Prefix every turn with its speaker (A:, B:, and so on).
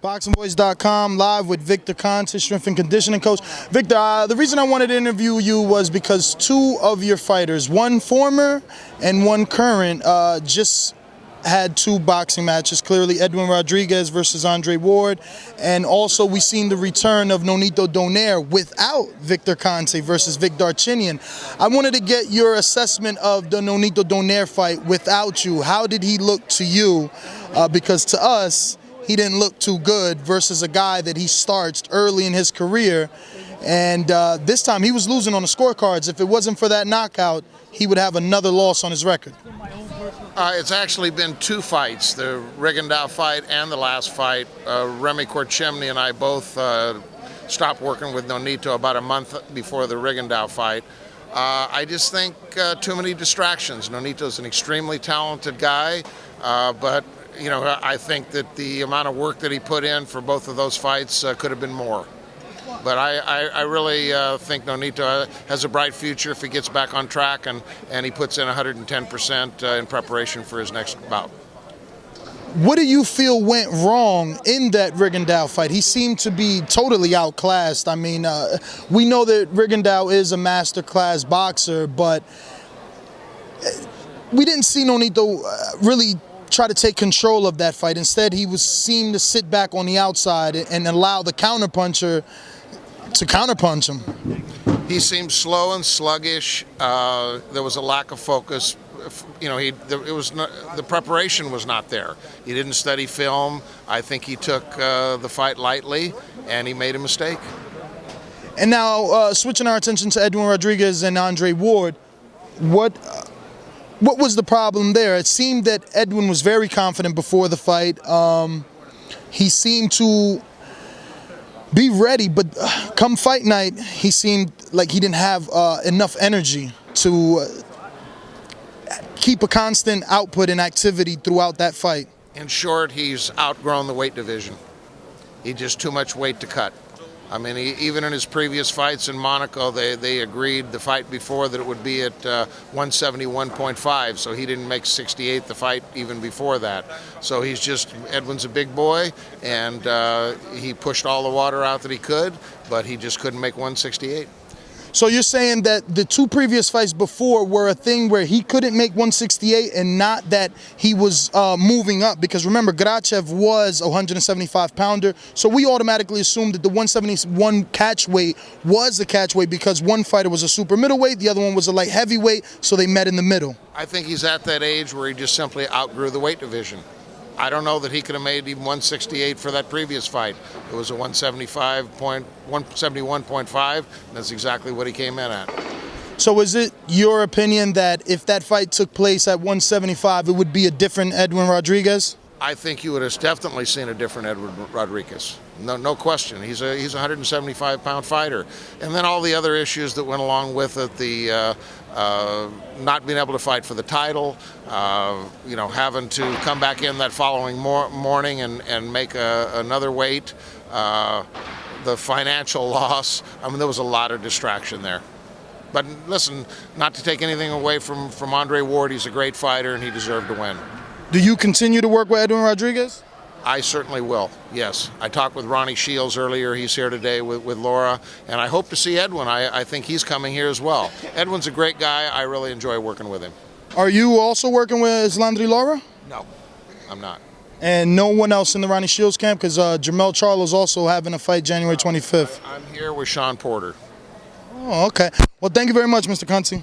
A: BoxingVoice.com live with Victor Conte, strength and conditioning coach. Victor, the reason I wanted to interview you was because two of your fighters, one former and one current, just had two boxing matches. Clearly, Edwin Rodriguez versus Andre Ward, and also we seen the return of Nonito Donaire without Victor Conte versus Vic Darchinyan. I wanted to get your assessment of the Nonito Donaire fight without you. How did he look to you? Because to us, he didn't look too good versus a guy that he starched early in his career. And this time he was losing on the scorecards. If it wasn't for that knockout, he would have another loss on his record.
B: It's actually been two fights, the Rigondeaux fight and the last fight. Remy Korchemny and I both stopped working with Nonito about a month before the Rigondeaux fight. I just think too many distractions. Nonito's an extremely talented guy, but you know, I think that the amount of work that he put in for both of those fights could have been more. But I really think Nonito has a bright future if he gets back on track and he puts in 110% in preparation for his next bout.
A: What do you feel went wrong in that Rigondeaux fight? He seemed to be totally outclassed. I mean, we know that Rigondeaux is a master-class boxer, but we didn't see Nonito really try to take control of that fight. Instead, he seemed to sit back on the outside and allow the counterpuncher to counterpunch him.
B: He seemed slow and sluggish. There was a lack of focus. You know, the preparation was not there. He didn't study film. I think he took the fight lightly, and he made a mistake.
A: And now, switching our attention to Edwin Rodriguez and Andre Ward, what was the problem there? It seemed that Edwin was very confident before the fight. He seemed to be ready, but come fight night, he seemed like he didn't have enough energy to keep a constant output and activity throughout that fight.
B: In short, he's outgrown the weight division. He just too much weight to cut. I mean, even in his previous fights in Monaco, they agreed the fight before that it would be at 171.5, so he didn't make 68 the fight even before that. So Edwin's a big boy, and he pushed all the water out that he could, but he just couldn't make 168.
A: So you're saying that the two previous fights before were a thing where he couldn't make 168 and not that he was moving up? Because remember, Grachev was a 175-pounder, so we automatically assumed that the 171 catch weight was the catch weight because one fighter was a super middleweight, the other one was a light heavyweight, so they met in the middle.
B: I think he's at that age where he just simply outgrew the weight division. I don't know that he could have made even 168 for that previous fight. It was a 171.5, and that's exactly what he came in at.
A: So is it your opinion that if that fight took place at 175, it would be a different Edwin Rodriguez?
B: I think you would have definitely seen a different Edwin Rodriguez. No question. He's a 175-pound fighter. And then all the other issues that went along with it, the not being able to fight for the title, you know, having to come back in that following morning and make another weight, the financial loss. I mean, there was a lot of distraction there. But listen, not to take anything away from Andre Ward, he's a great fighter and he deserved to win.
A: Do you continue to work with Edwin Rodriguez?
B: I certainly will, yes. I talked with Ronnie Shields earlier. He's here today with Laura, and I hope to see Edwin. I think he's coming here as well. Edwin's a great guy. I really enjoy working with him. Are
A: you also working with Islandri Laura?
B: No, I'm not.
A: And no one else in the Ronnie Shields camp? Because Jamel Charlo's also having a fight January 25th.
B: I'm here with Sean Porter.
A: Oh, okay. Well, thank you very much, Mr. Conte.